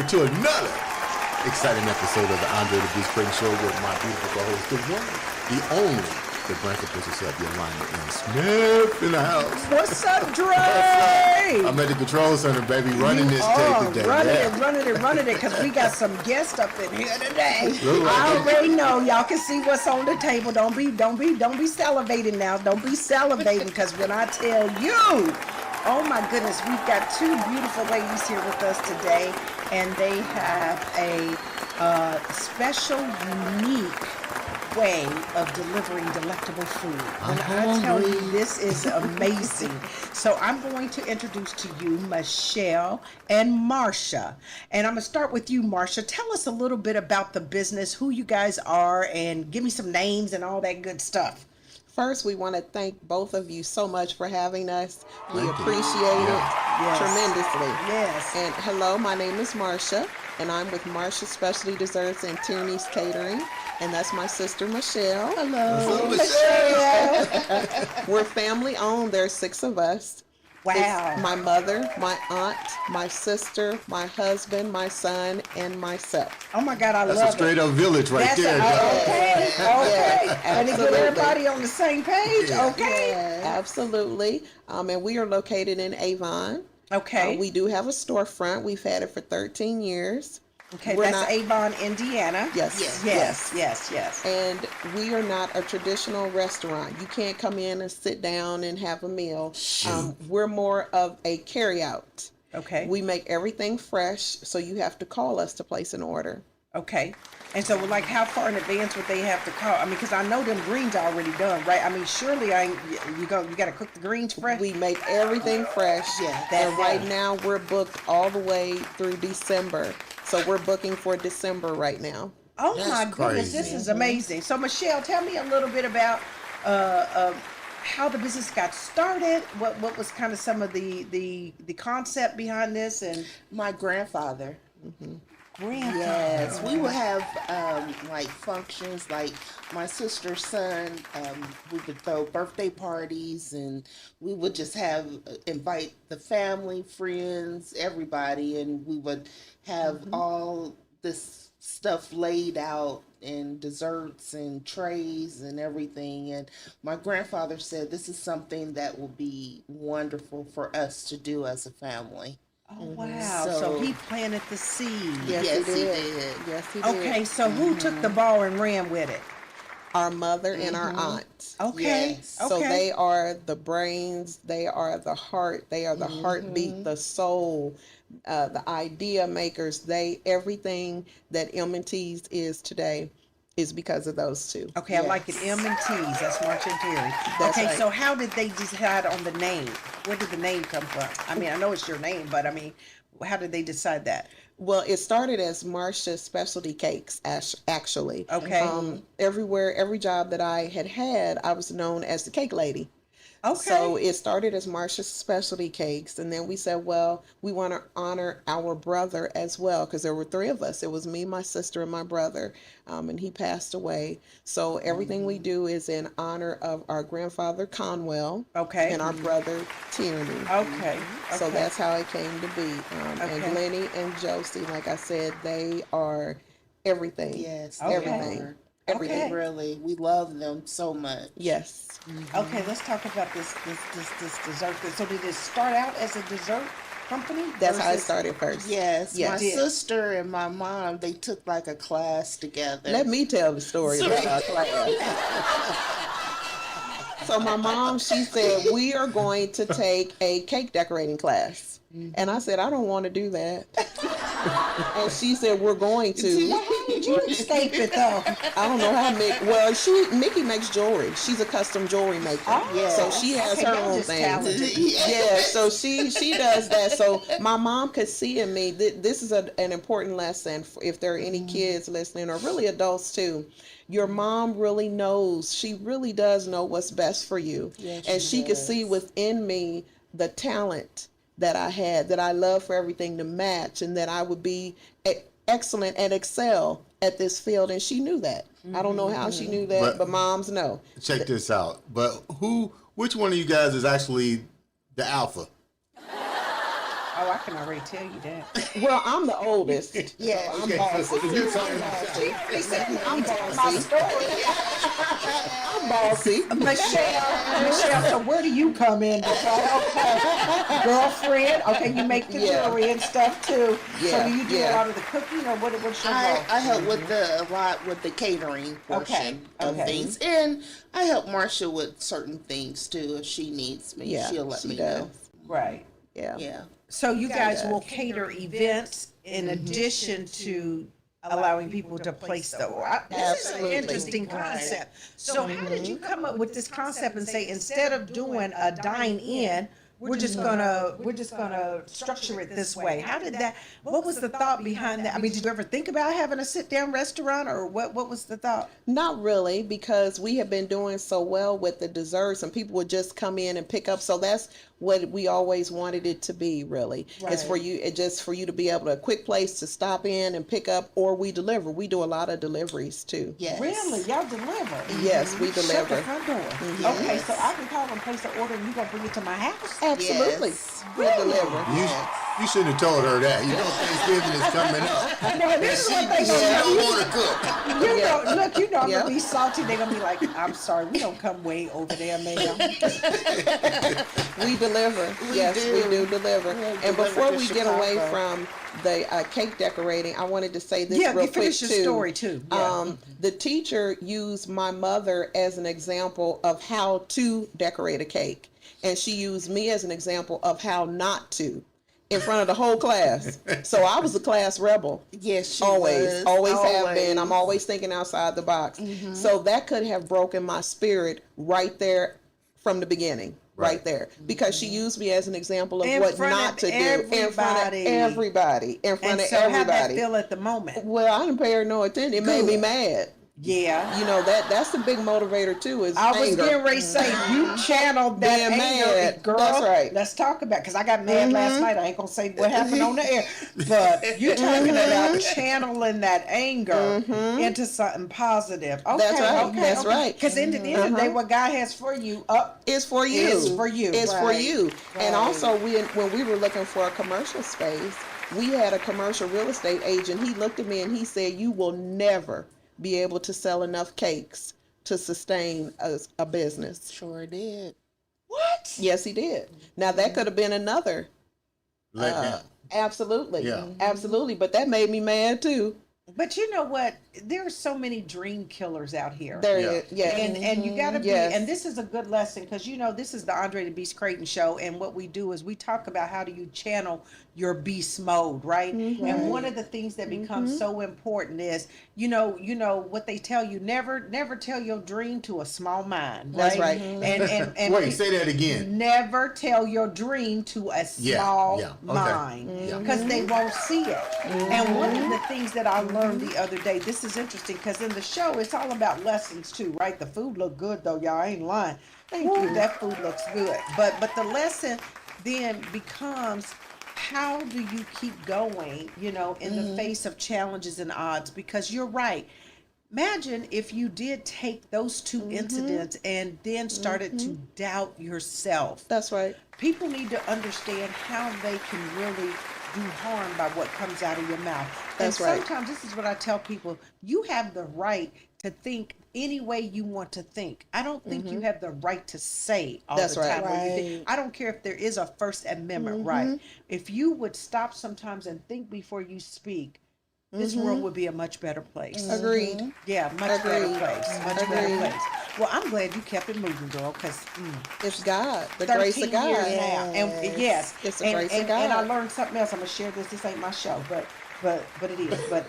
welcome to another exciting episode of the Andre The Beast Crayton Show with my beautiful co-host, the one, the only, the Branca Princess of your alignment, and Smith in the house. What's up, Dre? I'm at the control center, baby, running this tape today. Running it, because we got some guests up in here today. I already know. Y'all can see what's on the table. Don't be salivating now. Don't be salivating, because when I tell you, oh my goodness, we've got two beautiful ladies here with us today, and they have a special, unique way of delivering delectable food. When I tell you, this is amazing. So I'm going to introduce to you Michelle and Marsha. And I'm going to start with you, Marsha. Tell us a little bit about the business, who you guys are, and give me some names and all that good stuff. First, we want to thank both of you so much for having us. We appreciate it tremendously. Yes. And hello, my name is Marsha, and I'm with Marsha Specialty Desserts and Tierney's Catering, and that's my sister, Michelle. Hello, Michelle. We're family owned. There's 6 of us. Wow. It's my mother, my aunt, my sister, my husband, my son, and myself. Oh my God, I love it. That's a straight up village right there. Okay. Yes, And to get everybody on the same page, okay. Yes, absolutely. And we are located in Avon. Okay. We do have a storefront. We've had it for 13 years. Okay, that's Avon, Indiana. Yes. And we are not a traditional restaurant. You can't come in and sit down and have a meal. We're more of a carry-out. Okay. We make everything fresh, so you have to call us to place an order. Okay. And so, like, how far in advance would they have to call? I mean, because I know them greens are already done, right? I mean, surely you got to cook the greens fresh? We make everything fresh. Yeah. And right now, we're booked all the way through December. So we're booking for December right now. Oh, my goodness. This is amazing. So, Michelle, tell me a little bit about how the business got started. What was kind of some of the concept behind this? And my grandfather. Grandfather. Yes, we would have like functions, like my sister's son. We would throw birthday parties, and we would just invite the family, friends, everybody, and we would have all this stuff laid out, and desserts and trays and everything. And my grandfather said this is something that will be wonderful for us to do as a family. Oh, wow. So he planted the seed. Yes, he did. Yes, he did. Okay, so who took the ball and ran with it? Our mother and our aunt. Okay. Yes. So they are the brains, they are the heart, they are the heartbeat, the soul, the idea makers. Everything that M&T's is today is because of those two. Okay, I like it. M&T's. That's Marsha and Terry. That's okay, right. so how did they decide on the name? Where did the name come from? I mean, I know it's your name, but I mean, how did they decide that? Well, it started as Marsha Specialty Cakes, actually. Okay. Every job that I had, I was known as the cake lady. Okay. So it started as Marsha's Specialty Cakes, and then we said, well, we want to honor our brother as well, because there were 3 of us. It was me, my sister, and my brother, and he passed away. So everything we do is in honor of our grandfather, Conwell, and our brother, Tierney. Okay. So that's how it came to be. And Lenny and Josie, like I said, they are everything. Yes, everything. Everything. Okay. Really, we love them so much. Yes. Okay, let's talk about this dessert. So did it start out as a dessert company? That's how it started first. Yes, Yes. my sister and my mom, they took like a class together. Let me tell the story about our class. So my mom, she said, we are going to take a cake decorating class. And I said, I don't want to do that. And she said, we're going to. How did you escape it though? I don't know how Mickey makes jewelry. She's a custom jewelry maker. Oh, so she has her own thing. Yeah, so she does that. So my mom could see in me, this is an important lesson if there are any kids listening, or really adults too. Your mom really knows, she really does know what's best for you. Yes, and she could see within me the talent that I had, that I love for everything to match, and that I would be excellent and excel at this field. And she knew that. I don't know how she knew that, but moms know. Check this out. But which one of you guys is actually the alpha? Oh, I can already tell you that. Well, I'm the oldest. Yeah. So I'm Okay, bossy. so you're talking about She already said I'm my bossy. story. I'm bossy. Michelle, so where do you come in? Okay, girlfriend. Okay, you make the Yeah. jewelry and stuff too. So Yeah, do you do yeah. a lot of the cooking, or what's your role? I help with a lot with the catering portion of okay. things, and I help Marcia with certain things too. If she needs me, Yeah, she'll let she me does. know. Right. Yeah. Yeah. So you guys does. will cater events in addition to allowing people to place the order. This is an Absolutely. interesting concept. So how did you come up with this concept and say, instead of doing a dine in, we're just gonna structure it this way? How did that, what was the thought behind that? I mean, did you ever think about having a sit down restaurant, or what was the thought? Not really, because we have been doing so well with the desserts and people would just come in and pick up. So that's what we always wanted it to be, really. It's for you, just for you to be able to, a quick place to stop in and pick up, or we deliver. We do a lot of deliveries too. Yes. Really? Y'all deliver? Yes, we Shut the deliver. front door. Okay, so I can call and place an order and you gonna bring it to my house? Absolutely. Yes. We deliver. You shouldn't have told her that. You know Thanksgiving is coming up. No, this is what they She gonna don't do. want to cook. You know, look, you know I'm Yeah. gonna be salty. They're gonna be like, I'm sorry, we don't come way over there, ma'am. We deliver. Yes, we do deliver. And deliver before to we get away Chicago. from the cake decorating, I wanted to say this Yeah, real you quick finish your too. story too. Yeah. The teacher used my mother as an example of how to decorate a cake, and she used me as an example of how not to, in front of the whole class. So I was a class rebel. Yes, she Always, was. always have been. I'm always thinking outside the box. So that could have broken my spirit right there from the beginning, right there, because she used me as an example of In what front not of to do in front of everybody. everybody, in And front of so how that everybody. feel at the moment? Well, I didn't pay her no attention. It made me mad. Yeah. You know, that's a big motivator too, is I was anger. getting ready to say, you channeled that Being anger, mad. girl. That's right. Let's talk about, because I got mad last night. I ain't gonna say what happened on the air, but you're talking about channeling that anger into something positive. Okay, That's right. okay, That's right. Because in the end of the day, what God has for you, It's for you. It's for you. It's for Right. you. And Right. also, when we were looking for a commercial space, we had a commercial real estate agent. He looked at me and he said, "You will never be able to sell enough cakes to sustain a business." Sure did. what? Yes, he did. Now that could have been another. Let down. Absolutely. Yeah. Absolutely. But that made me mad too. But you know what? There are so many dream killers out here. There Yeah. it is. Yes. And you gotta be, Yes. and this is a good lesson, because you know this is the Andre the Beast Crayton show, and what we do is we talk about how do you channel your beast mode, right? And one of the things that becomes so important is, you know what they tell you, never tell your dream to a small mind, right? That's right. And Wait, say that again. never tell your dream to a small yeah, okay. mind, Yeah. because they won't see it. And one of the things that I learned the other day, this is interesting, because in the show it's all about lessons too, right? The food look good though, y'all, I ain't lying. Thank you. That food looks good. But the lesson then becomes, how do you keep going, in the face of challenges and odds? Because you're right. Imagine if you did take those two incidents and then started to doubt yourself. That's right. People need to understand how they can really do harm by what comes out of your mouth. That's and right. sometimes this is what I tell people: you have the right to think any way you want to think. I don't think you have the right to say all That's the right. time what you think. Right. I don't care if there is a First Amendment right. If you would stop sometimes and think before you speak, this world would be a much better place. Agreed. Yeah, much better Agreed. place. Much better Agreed. place. Well, I'm glad you kept it moving, girl, because It's God. The 13 grace of God. years now. And yes, It's the and, grace of and I God. learned something else. I'm gonna share this. This ain't my show, but it is. But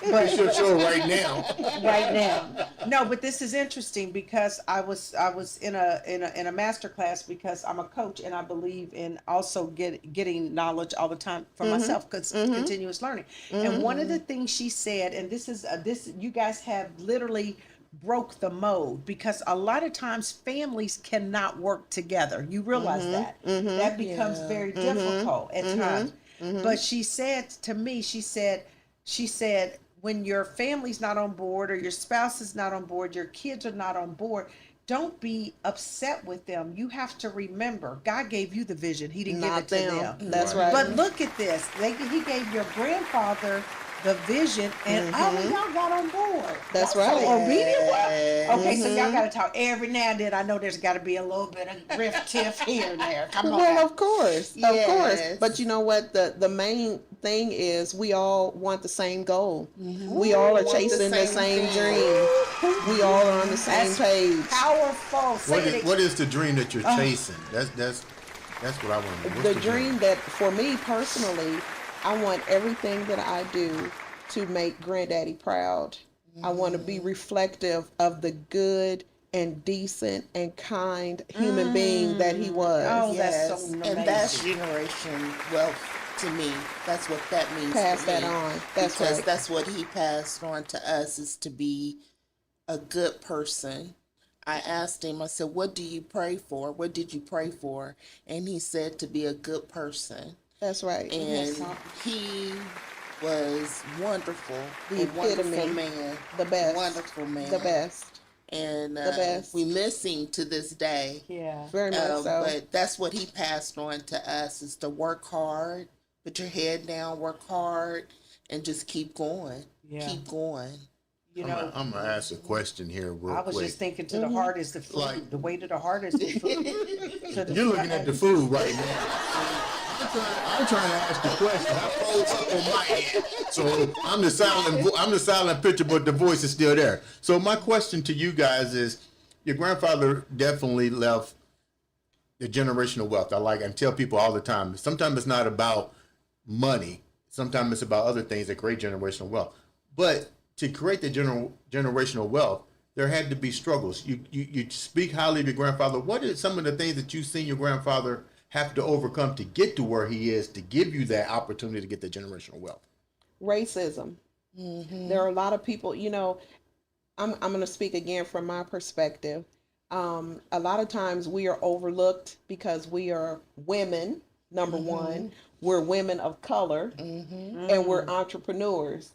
It's your show right now. right now. No, but this is interesting, because I was in a master class, because I'm a coach and I believe in also getting knowledge all the time for myself, because continuous learning. And one of the things she said, and this is this, you guys have literally broke the mode, because a lot of times families cannot work together. You realize that becomes very difficult at times. But she said to me, she said, when your family's not on board, or your spouse is not on board, your kids are not on board, don't be upset with them. You have to remember, God gave you the vision. He didn't Not give it to them. them. That's right. But look at this. He gave your grandfather the vision, and all of y'all got on board. That's Y'all right. so obedient. Okay, so y'all got to talk every now and then. I know there's got to be a little bit of tiff here and there. Come on. Well, now. of course. Yes. But you know what? The main thing is we all want the same goal. We all are want the chasing the same same thing. dream. We all are on the same That's page. powerful. Say it What is the dream that you're chasing? That's what I want to know. What's The dream that, for me personally, I want everything that I do to make Granddaddy proud. I want to be reflective of the good and decent and kind human being that he was. Oh, Yes, that's so amazing. and that's generation wealth to me. That's what that means. Pass to that me. on. That's Because right. that's what he passed on to us, is to be a good person. I asked him, I said, what do you pray for? What did you pray for? And he said to be a good person. That's right. And he was wonderful. The A wonderful epitome. man. The best. Wonderful man. The best. And The best. we miss him to this day. Yeah. Very much so. But that's what he passed on to us, is to work hard, put your head down, work hard, and just keep going. Yeah. Keep going. You know, I'm gonna ask a question here real I was quick. just thinking to the heart is the food. Like- The way to the heart is the food. To the You're looking at the food right now. I'm trying to ask the question. I froze up on my end, so I'm the silent picture, but the voice is still there. So my question to you guys is: your grandfather definitely left the generational wealth. I tell people all the time. Sometimes it's not about money. Sometimes it's about other things that create generational wealth. But to create the generational wealth, there had to be struggles. You speak highly of your grandfather. What are some of the things that you've seen your grandfather have to overcome to get to where he is, to give you that opportunity to get the generational wealth? Racism. There are a lot of people, I'm going to speak again from my perspective. A lot of times we are overlooked because we are women, number one. We're women of color, and we're entrepreneurs.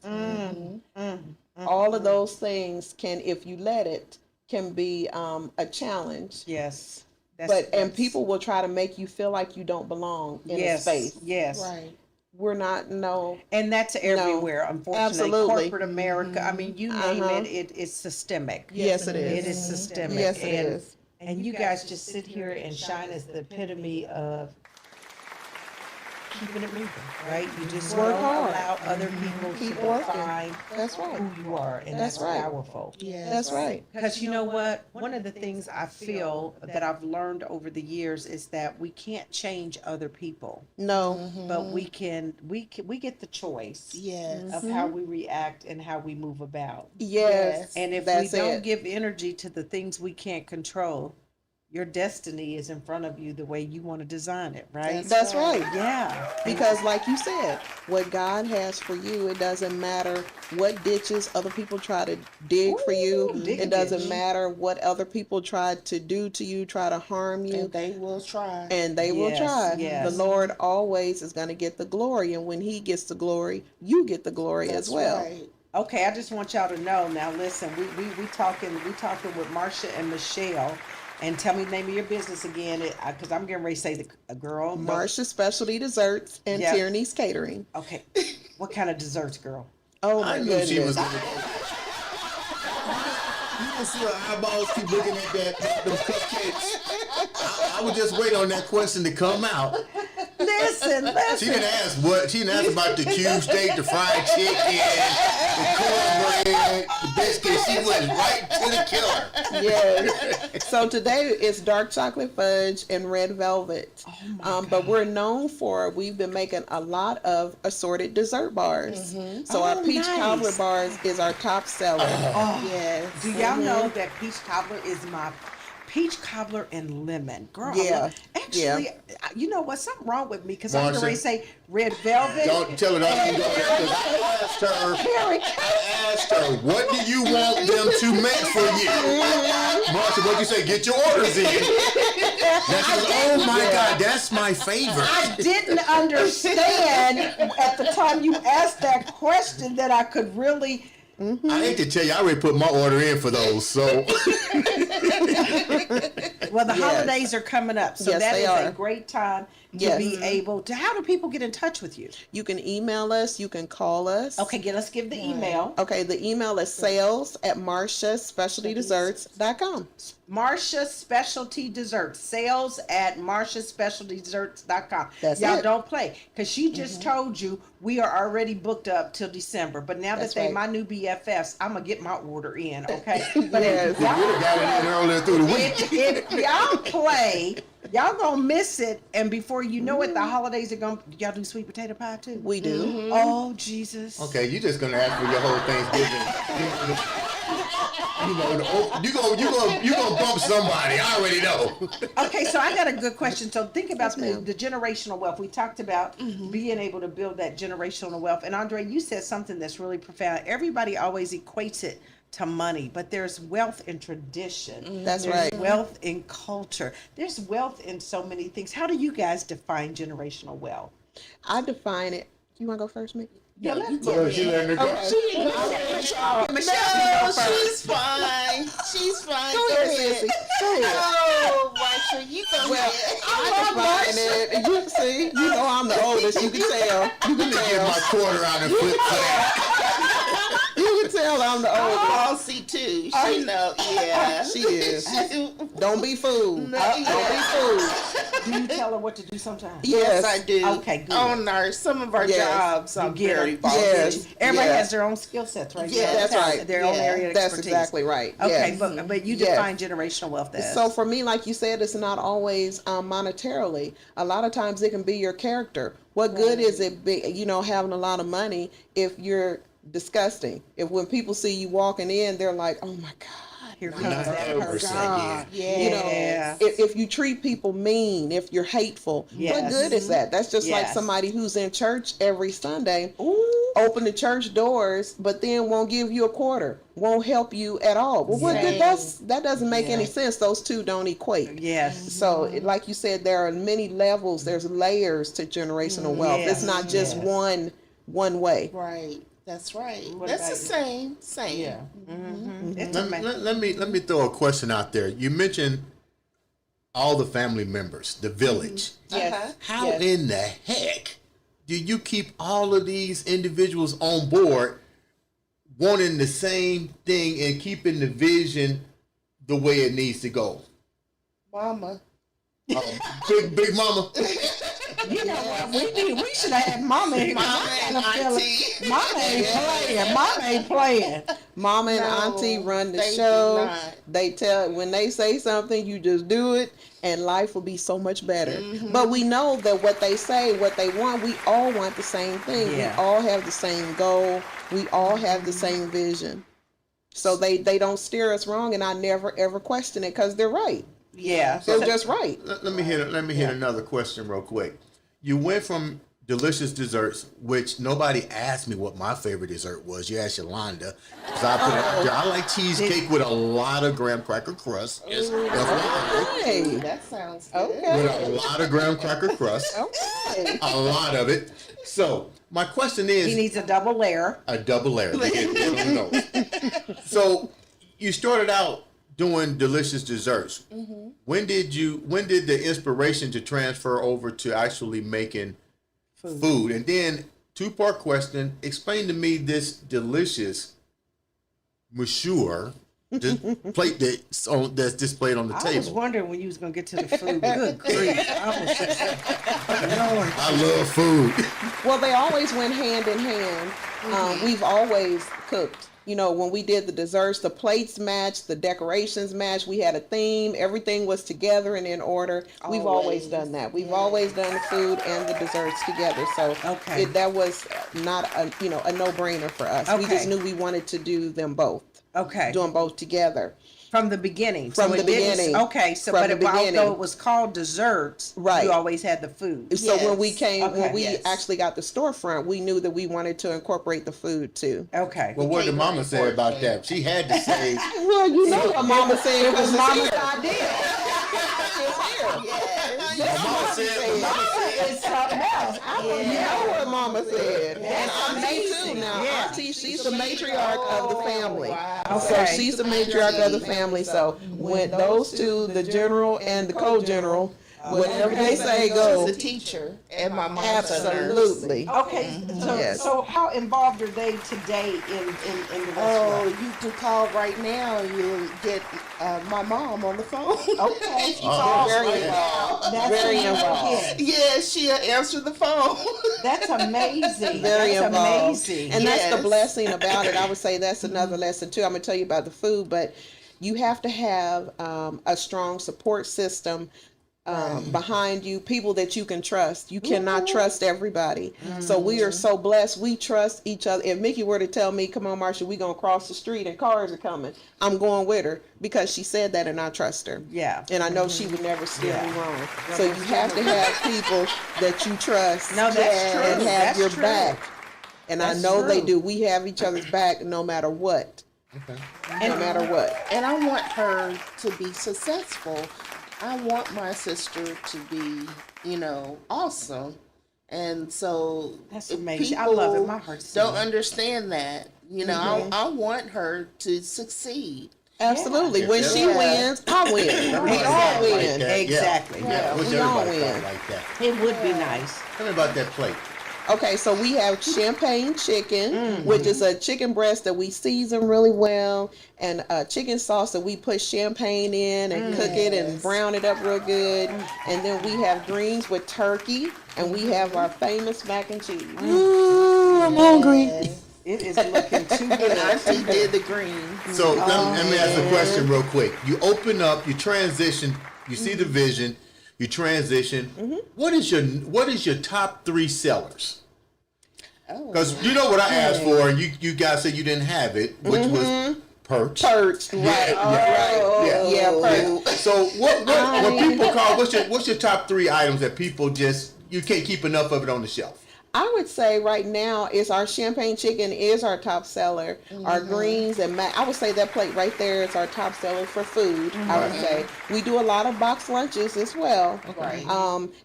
All of those things can, if you let it, can be a challenge. Yes. And people will try to make you feel like you don't belong in a space. Yes. Right. We're not, no. And that's everywhere, unfortunately. Absolutely. Corporate America, I mean, you name it's systemic. Yes, it is. It is systemic. Yes, it and, is. And you guys just sit here and shine as the epitome of keeping it moving, right? You just Work don't hard. allow other people Keep to working. define That's right. who you are, and That's that's right. powerful. Yes. That's right. Because you know what? One of the things I feel that I've learned over the years is that we can't change other people, No. but we get the choice Yes. of how we react and how we move about. Yes. And if That's we don't it. give energy to the things we can't control, your destiny is in front of you the way you want to design it, right? That's right. Yeah. Because like you said, what God has for you, it doesn't matter what ditches other people try to dig for you. dig a It doesn't ditch. matter what other people try to do to you, try to harm you. And they will try. And they will Yes, try. yes. The Lord always is going to get the glory. And when he gets the glory, you get the glory That's as well. right. Okay, I just want y'all to know now. Listen, we talking with Marsha and Michelle, and tell me the name of your business again, because I'm getting ready to say a girl. no- Marsha Specialty Desserts and Yeah. Tierney's Catering. Okay, what kind of desserts, girl? Oh my I knew goodness. she was gonna go. You can see her eyeballs keep looking at them cupcakes. I would just wait on that question to come out. Listen. She didn't ask what. She didn't ask about the cube steak, the fried chicken, the cornbread, the biscuits. She went right to the killer. Yes. So today it's dark chocolate fudge and red velvet. But we're known for, we've been making a lot of assorted dessert bars. So our Oh, peach nice. cobbler bars is our top seller. Yes. Do y'all know that peach cobbler is my peach cobbler and lemon, girl? Yeah. Actually, you know what? Something wrong with me because I'm Marsha. going to say red velvet. Don't tell her that. Because I asked her, what do you want them to make for you? Marsha, what'd you say? Get your orders in. Now she goes, oh my God, that's my favorite. I didn't understand at the time you asked that question that I could really. I hate to tell you, I already put my order in for those. So Well, the Yes. holidays are coming up, so Yes, that they is are. a great time to Yes. be able to. How do people get in touch with you? You can email us. You can call us. Okay, let's give the email. Okay, the email is sales@marciaspecialtydesserts.com. Marcia Specialty Desserts. Sales at marciaspecialtydesserts.com. That's Y'all it. don't play. Because she just told you we are already booked up till December. But now That's that they right. my new BFFs, I'm going to get my order in, okay? But Yes. if We would have got it in earlier through the week. if y'all play, y'all gonna miss it, and before you know it, the holidays are gonna. Y'all do sweet potato pie too? We do. Oh Jesus! Okay, you're just gonna ask for your whole Thanksgiving. You gonna bump somebody. I already know. Okay, so I got a good question. So think about Yes, ma'am. the generational wealth. We talked about being able to build that generational wealth, and Andre, you said something that's really profound. Everybody always equates it to money, but there's wealth in tradition. That's There's right. wealth in culture. There's wealth in so many things. How do you guys define generational wealth? I define it. You want to go first, Mickey? Yeah, let's Oh, she letting her go. No, she's fine. She's fine. Go ahead. Sissy. Go ahead. Oh, Marsha, you go Well, ahead. I define it. You see, you know I'm the oldest. You can tell. You can Get tell. my quarter out and flip for that. You can tell I'm the oldest. Bossy too. She know. Yeah. She is. Don't be fooled. Don't be fooled. Do you tell her what to do sometimes? Yes, I do. Okay, good. On some of our Yes. jobs, I'm get very her. bossy. Yes. Everybody Yeah. has their own skill sets, right? Yeah, that's right. Their own Yeah. area of That's expertise. exactly right. Okay, Yes. but you Yes. define generational wealth as. So for me, like you said, it's not always monetarily. A lot of times it can be your character. What good is it, having a lot of money if you're disgusting? If when people see you walking in, they're like, "Oh my God." Here comes Not that 100%, person. yeah. You know, Yeah. if you treat people mean, if you're hateful, what Yes. good is that? That's just like Yes. somebody who's in church every Sunday, open the church doors, but then won't give you a quarter, won't help you at all. Well, what good? That doesn't make any sense. Those two don't equate. Yes. So, like you said, there are many levels. There's layers to generational wealth. Yes, It's not just yes. one way. Right. That's right. What That's the about same. Same. Yeah. It's Let, amazing. let me throw a question out there. You mentioned all the family members, the village. Uh-huh. How in the heck do you keep all of these individuals on board wanting the same thing and keeping the vision the way it needs to go? Mama. Big mama. You know what? We should have had Mama here. Mama and Auntie. Mama ain't playing. Mama ain't playing. Mama and No, Auntie run the they do show. not. They tell when they say something, you just do it, and life will be so much better. But we know that what they say, what they want, we all want the same thing. Yeah. We all have the same goal. We all have the same vision. So they don't steer us wrong, and I never ever question it because they're right. Yeah. They're just right. Let me hit another question real quick. You went from delicious desserts, which nobody asked me what my favorite dessert was. You asked Yolanda. 'Cause I like cheesecake with a lot of graham cracker crust. Yes, FYI. Hey, That sounds good. okay. With a lot of graham cracker crust. Okay. A lot of it. So my question He is needs a double layer. a double layer. To get one of those. So you started out doing delicious desserts. When did the inspiration to transfer over to actually making food? And then two-part question, explain to me this delicious monsieur plate that's displayed on the I was table. wondering when you was gonna get to the food. Good grief! I was just Lord. I love food. Well, they always went hand in hand. We've always cooked. When we did the desserts, the plates matched, the decorations matched. We had a theme. Everything was together and in order. We've always done that. We've always done the food and the desserts together. So Okay. that was not a no-brainer for us. We Okay. just knew we wanted to do them both, Okay. do them both together. From the beginning. From the it didn't- beginning. Okay, so From but the beginning. although it was called desserts, Right. you always had the food. So when we Yes. came, Okay. when we Yes. actually got the storefront, we knew that we wanted to incorporate the food too. Okay. Well, what did Became Mama very say about important. that? She had to say, Well, you know what Mama said because it's Mama's here. idea. Mama said, Mama is something else. You know what Mama said. And Auntie too now. Yeah. auntie. She's the matriarch of the family. Wow. So Okay. she's the matriarch of the family. So when those two, the general and the co-general, whatever they say She's go. a teacher, and my mom's a nurse. Absolutely. Okay, so Yes. so how involved are they today in the Oh, restaurant? you can call right now. You'll get my mom on the phone. Okay. She calls Very right involved. now. That's Very amazing. involved. Yeah, she'll answer the phone. That's amazing. Very That's involved. amazing. And that's the Yes. blessing about it. I would say that's another lesson too. I'm gonna tell you about the food, but you have to have a strong support system behind you, people that you can trust. You cannot trust everybody. So we are so blessed. We trust each other. If Mickey were to tell me, come on, Marsha, we gonna cross the street and cars are coming, I'm going with her because she said that and I trust her. Yeah. And I know she would never steer me wrong. Yeah, So you most have to have people that you trust No, that's true. and have That's your true. back. And I That's know they true. do. We have each other's back no matter what. No matter what. And I want her to be successful. I want my sister to be, awesome. And so That's if amazing. I love it. people My heart's don't singing. understand that. I want her to succeed. Absolutely. Yeah. When she Yeah. wins, I win. We Everybody all thought like win. that. Exactly. Yeah. Wish We all everybody win. thought like that. It would be nice. Tell me about that plate. Okay, so we have champagne chicken, which is a chicken breast that we season really well, and a chicken sauce that we put champagne in and cook it and brown it up real good. And then we have greens with turkey, and we have our famous mac and cheese. Ooh, I'm hungry. It is looking too And good. Auntie did the green. So let me ask a question real quick. You open up, you transition, you see the vision, you transition. What is your top 3 sellers? Because you know what I asked for, and you guys said you didn't have it, which was perch. Perch, right? Yeah. Yeah, perch. So what when people call, what's your top 3 items that people just you can't keep enough of it on the shelf? I would say right now is our champagne chicken is our top seller. Our greens and mac. I would say that plate right there is our top seller for food. I would say we do a lot of box lunches as well. Right.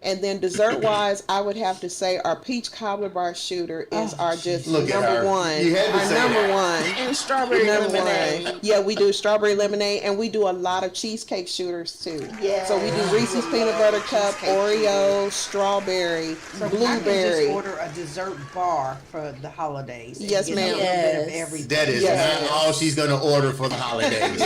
And then dessert wise, I would have to say our peach cobbler bar shooter is our just Look at number her. one. You had to Our say number that. one. And strawberry Number lemonade. one. Yeah, we do strawberry lemonade, and we do a lot of cheesecake shooters too. Yeah. So we do Reese's peanut butter cup, Cheesecake Oreo, strawberry, So I can just blueberry. order a dessert bar for the holidays. and Yes, get ma'am. A little bit of Yes. everything. That is Yes. not all she's gonna order for the holidays.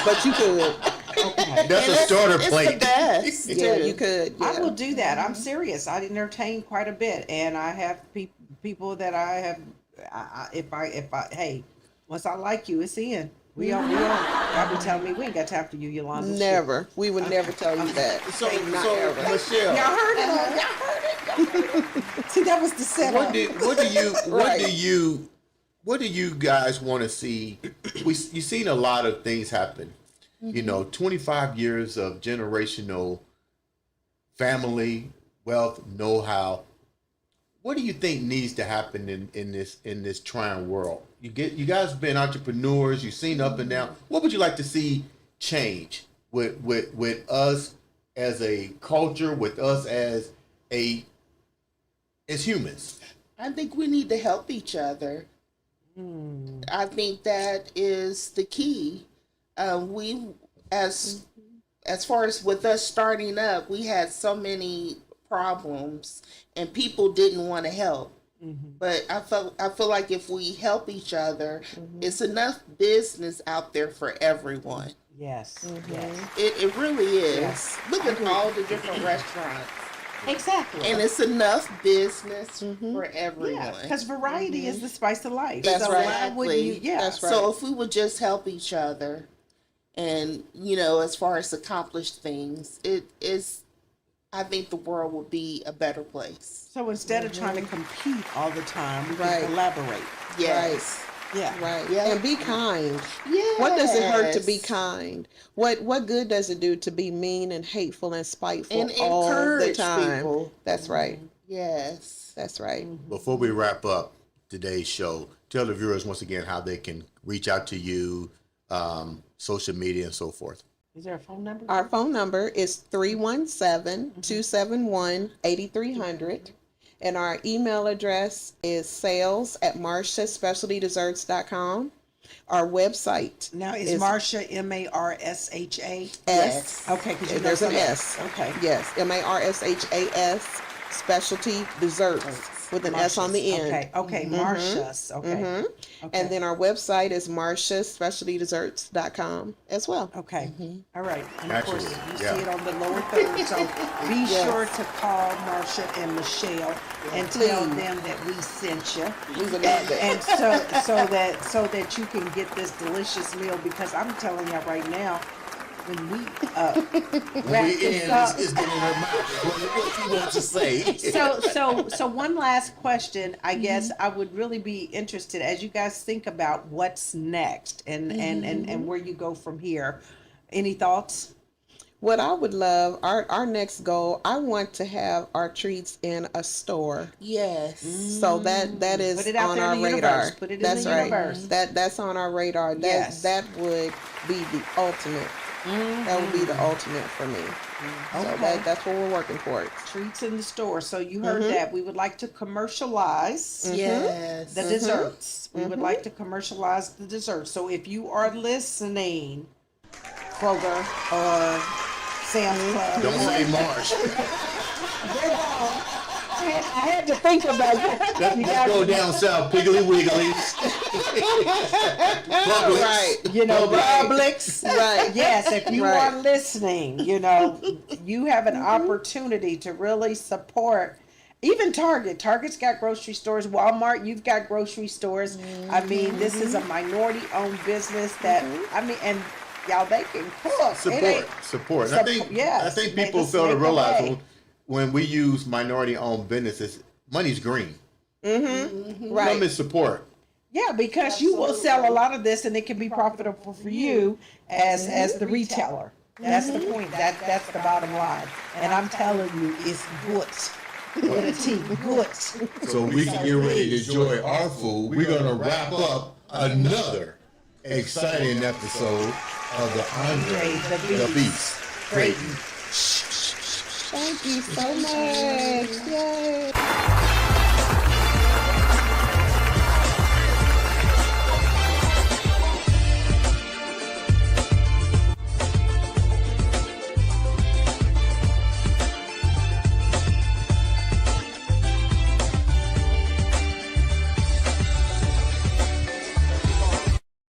But you could. Okay. That's a starter It's plate. the best. Yeah, too. you could. I Yeah. will do that. I'm serious. I entertain quite a bit, and I have people that I have. If I hey, once I like you, it's in. We on. Y'all be telling me we ain't got time for you, Yolanda. Shit. Never. We would never tell you that. So Not ever. Michelle, Y'all heard it. Y'all heard it. See, that was the setup. what do you guys want to see? You've seen a lot of things happen. 25 years of generational family wealth, know-how. What do you think needs to happen in this trying world? You guys have been entrepreneurs. You've seen up and down. What would you like to see change with us as a culture, with us as humans? I think we need to help each other. I think that is the key. We, as far as with us starting up, we had so many problems, and people didn't want to help. But I feel like if we help each other, it's enough business out there for everyone. Yes. Yes. It really is. Yes. Look at all the different restaurants, Exactly. and it's enough business for everyone. Yeah, because variety is the spice of life. That's so right. why wouldn't you? Yeah. That's right. So if we would just help each other, and as far as accomplished things, it is. I think the world would be a better place. So instead of trying to compete all the time, we Right. can collaborate. Yes. Yeah. Right. Yeah. And be kind. Yes. What does it hurt to be kind? What good does it do to be mean and hateful and spiteful And all the encourage time? people. That's right. Yes. That's right. Before we wrap up today's show, tell the viewers once again how they can reach out to you, social media, and so forth. Is there a phone number? Our phone number is 317-271-8300. And our email address is sales@marciaspecialtydesserts.com. Our website Now, is Marsha Marsha? S. Okay, because There's an S. Okay. Yes, Marshas Specialty Desserts with an S on the end. Okay, Marsha's. Okay. And then our website is marciaspecialtydesserts.com as well. Okay. All right. And of course, Actually, you yeah. see it on the lower third. So be sure to call Marsha and Michelle and tell Please. them that we sent you. We would love it. And so that you can get this delicious meal, because I'm telling you right now, when we wrap this up. It's getting in her mouth. What you want to say? So one last question. I guess I would really be interested, as you guys think about what's next and where you go from here. Any thoughts? What I would love, our next goal, I want to have our treats in a store. Yes. So that is Put it out on there in our the radar. universe. Put it in That's the right. universe. That's on our radar. Yes. That would be the ultimate. That would be the ultimate for me. So that's what we're working towards. Treats in the store. So you heard that. We would like to commercialize Yes. the desserts. We would like to commercialize the desserts. So if you are listening, Kroger or Sam's Club. Don't say Marsh. I had to think about that. Let's go down south, Piggly Wiggly. Publix. Right. You know, Right. Publix. Right. Yes, if you Right. are listening, you know, you have an opportunity to really support. Even Target. Target's got grocery stores. Walmart, you've got grocery stores. I mean, this is a minority-owned business that, I mean, and y'all, they can cook. It ain't- Support. And Yes, I think make people us fail to make a realize way. when we use minority-owned businesses, money's green. Right. Some is support. Yeah, because you will sell a lot of this, and it can be profitable for you as the retailer. That's the point. That's the bottom line. And I'm telling you, it's good. With a T, good. So we can get ready to enjoy our food. We're going to wrap up another exciting episode of the Andre the Beast Crayton. Thank you so much. Yay.